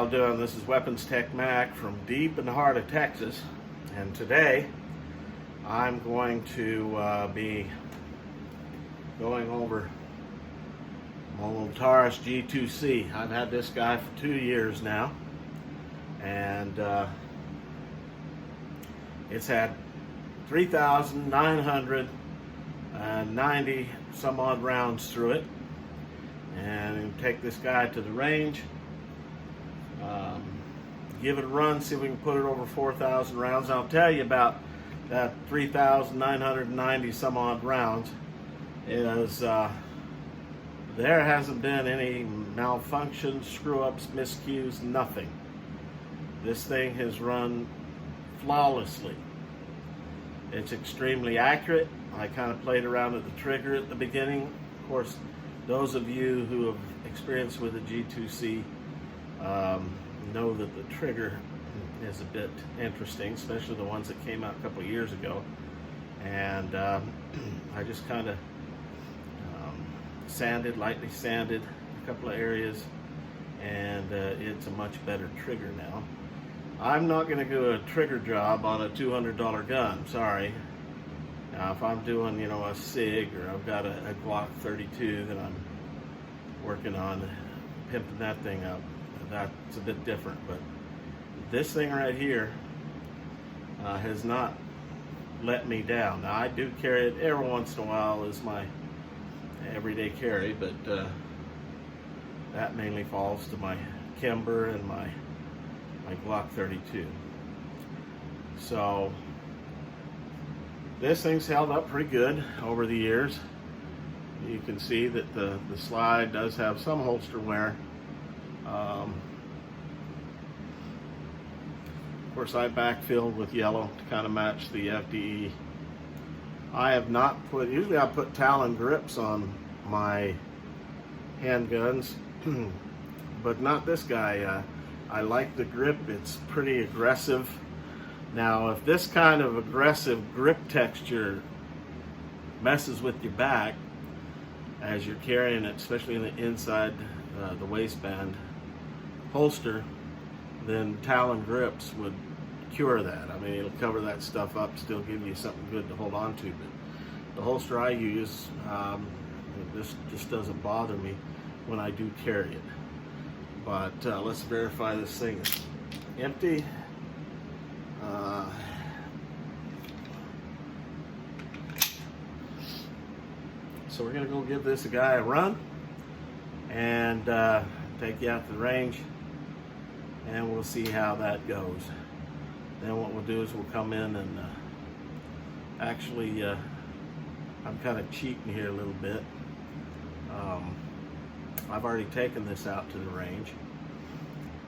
y'all doing? This is Weapons Tech Mac from deep in the heart of Texas, and today I'm going to be going over my little Taurus G2C. I've had this guy for 2 years now, and it's had 3,990 some odd rounds through it. And take this guy to the range, give it a run, see if we can put it over 4,000 rounds. I'll tell you about that 3,990 some odd rounds is there hasn't been any malfunctions, screw-ups, miscues, nothing. This thing has run flawlessly. It's extremely accurate. I kind of played around with the trigger at the beginning. Of course, those of you who have experience with the G2C know that the trigger is a bit interesting, especially the ones that came out a couple of years ago. And I just kind of lightly sanded a couple of areas, and it's a much better trigger now. I'm not going to do a trigger job on a $200 gun, sorry. Now, if I'm doing, a SIG, or I've got a Glock 32 that I'm working on pimping that thing up, that's a bit different. But this thing right here has not let me down. Now, I do carry it every once in a while as my everyday carry, but that mainly falls to my Kimber and my Glock 32. So this thing's held up pretty good over the years. You can see that the slide does have some holster wear. Of course, I backfilled with yellow to kind of match the FDE. I have not put, usually I put Talon grips on my handguns, but not this guy. I like the grip, it's pretty aggressive. Now, if this kind of aggressive grip texture messes with your back as you're carrying it, especially in the inside the waistband holster, then Talon grips would cure that. I mean, it'll cover that stuff up, still give you something good to hold on to. But the holster I use, this just doesn't bother me when I do carry it. But let's verify this thing is empty. So we're gonna go give this a guy a run and take you out to the range, and we'll see how that goes. Then what we'll do is we'll come in and actually I'm kind of cheating here a little bit. I've already taken this out to the range,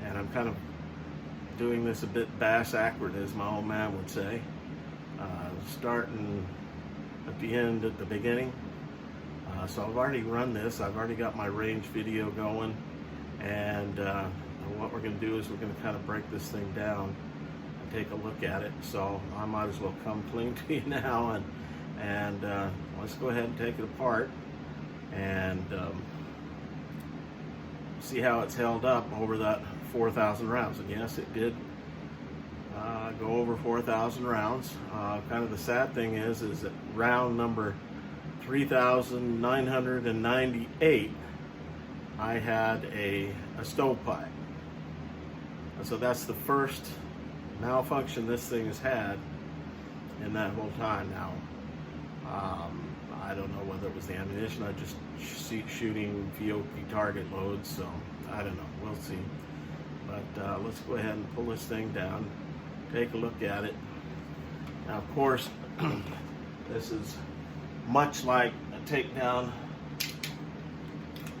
and I'm kind of doing this a bit bass-ackward, as my old man would say. Starting at the end, at the beginning. So I've already run this. I've already got my range video going, and what we're going to do is we're going to kind of break this thing down and take a look at it. So I might as well come clean to you now, and let's go ahead and take it apart and see how it's held up over that 4,000 rounds. And yes, it did go over 4,000 rounds. Kind of the sad thing is that round number 3,998, I had a stovepipe. So that's the first malfunction this thing has had in that whole time. Now, I don't know whether it was the ammunition. I just shooting Fiocchi target loads, so I don't know. We'll see. But let's go ahead and pull this thing down, take a look at it. Now, of course, this is much like a takedown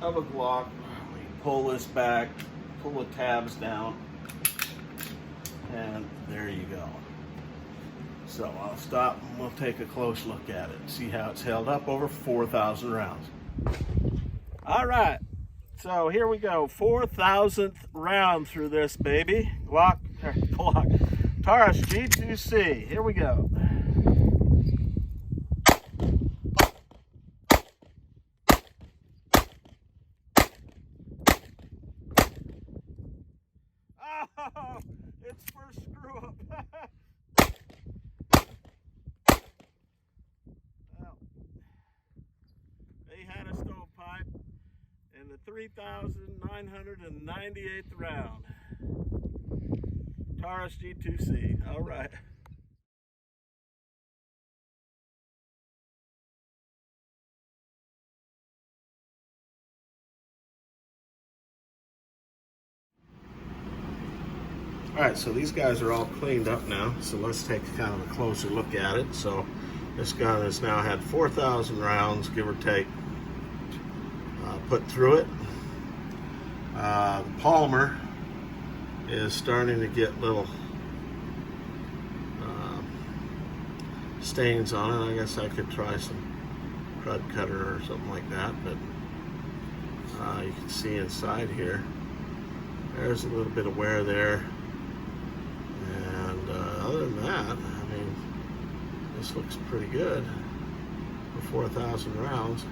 of a Glock. We pull this back, pull the tabs down, and there you go. So I'll stop and we'll take a close look at it and see how it's held up over 4,000 rounds. All right, so here we go, 4,000th round through this baby. Glock, Taurus G2C, here we go. its first screw up. Well, they had a stovepipe in the 3,998th round. Taurus G2C. All right. Alright, so these guys are all cleaned up now, so let's take kind of a closer look at it. So this gun has now had 4,000 rounds, give or take, put through it. The polymer is starting to get little stains on it. I guess I could try some crud cutter or something like that, but you can see inside here, there's a little bit of wear there. And other than that, I mean, this looks pretty good for 4,000 rounds.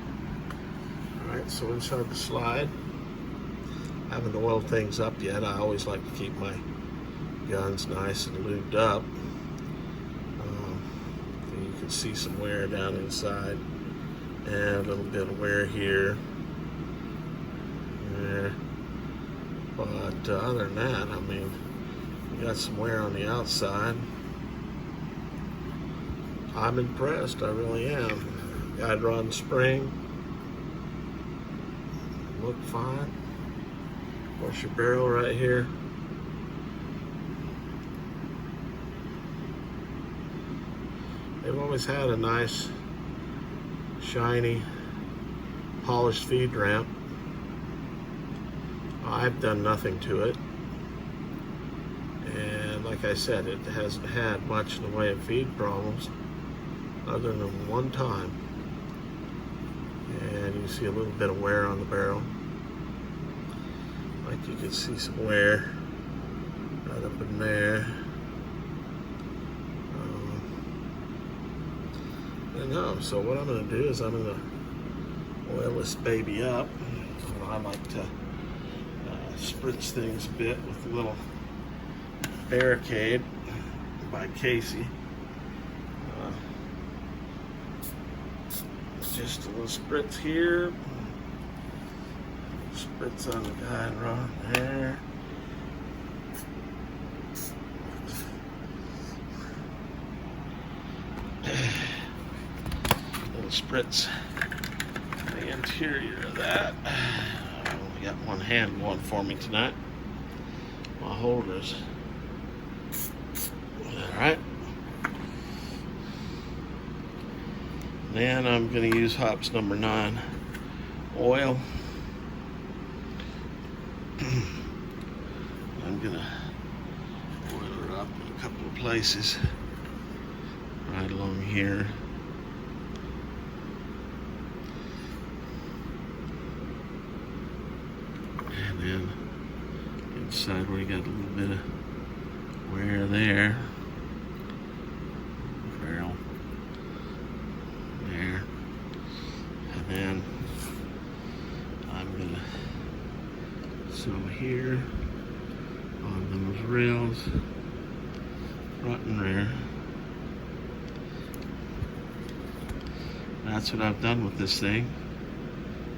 Alright, so inside the slide, I haven't oiled things up yet. I always like to keep my guns nice and lubed up. You can see some wear down inside and a little bit of wear here. There. But other than that, I mean, you got some wear on the outside. I'm impressed, I really am. Guide rod and spring look fine. Of course, your barrel right here. They've always had a nice, shiny, polished feed ramp. I've done nothing to it. And like I said, it hasn't had much in the way of feed problems other than one time. And you see a little bit of wear on the barrel. Like you can see some wear right up in there. So what I'm going to do is I'm going to oil this baby up. I like to spritz things a bit with a little Barricade by Casey. Just a little spritz here. Spritz on the guide rod there. Little spritz on the interior of that. I only got one hand going for me tonight. My holders. Alright. Then I'm going to use hops number 9 oil. I'm going to oil her up in a couple of places right along here. And then inside where you got a little bit of wear there. Barrel. There. And then I'm going to sew here on those rails, front and rear. That's what I've done with this thing.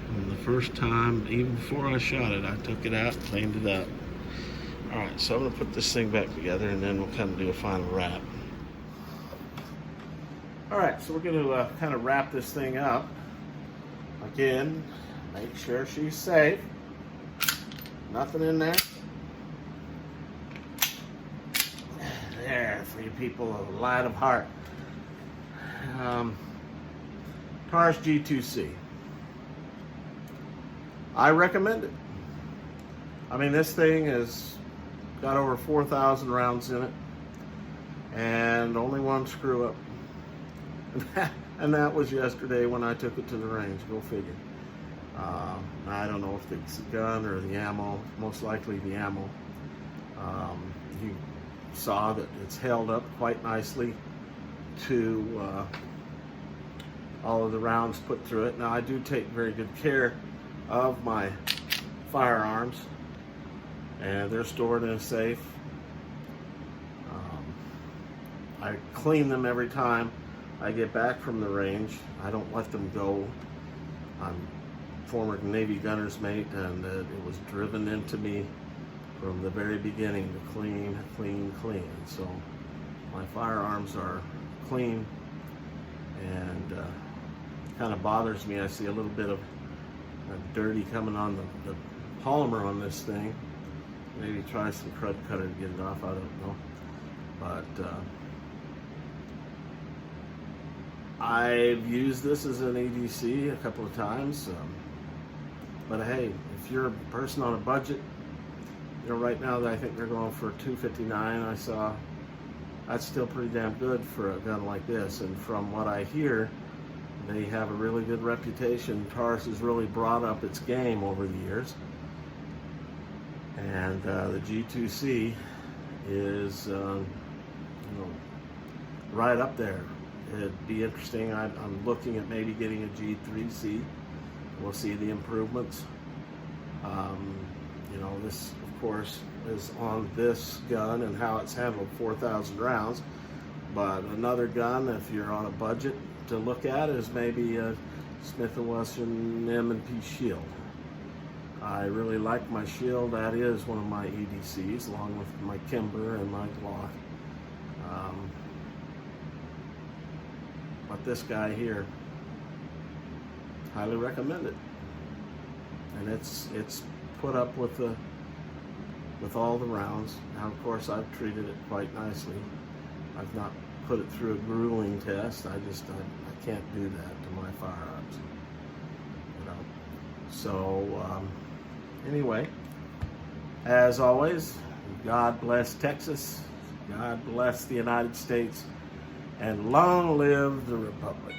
From the first time, even before I shot it, I took it out, cleaned it up. Alright, so I'm going to put this thing back together and then we'll kind of do a final wrap. Alright, so we're going to kind of wrap this thing up. Again, make sure she's safe. Nothing in there. There, for you people of light of heart. Taurus G2C. I recommend it. I mean, this thing has got over 4,000 rounds in it, and only one screw up. And that was yesterday when I took it to the range. Go figure. I don't know if it's the gun or the ammo. Most likely the ammo. You saw that it's held up quite nicely to all of the rounds put through it. Now, I do take very good care of my firearms, and they're stored in a safe. I clean them every time I get back from the range. I don't let them go. I'm former Navy gunner's mate, and it was driven into me from the very beginning to clean, clean, clean. So my firearms are clean, and kind of bothers me. I see a little bit of dirty coming on the polymer on this thing. Maybe try some crud cutter to get it off, I don't know. But I've used this as an EDC a couple of times. But hey, if you're a person on a budget, you know, right now I think they're going for $259. I saw that's still pretty damn good for a gun like this. And from what I hear, they have a really good reputation. Taurus has really brought up its game over the years, and the G2C is, you know, right up there. It'd be interesting. I'm looking at maybe getting a G3C. We'll see the improvements. You know, this, of course, is on this gun and how it's handled, 4,000 rounds. But another gun, if you're on a budget to look at, is maybe a Smith & Wesson M&P Shield. I really like my Shield. That is one of my EDCs, along with my Kimber and my Glock. But this guy here, highly recommend it. And it's put up with all the rounds. Now, of course, I've treated it quite nicely. I've not put it through a grueling test. I can't do that to my firearms. You know. So anyway, as always, God bless Texas. God bless the United States, and long live the Republic.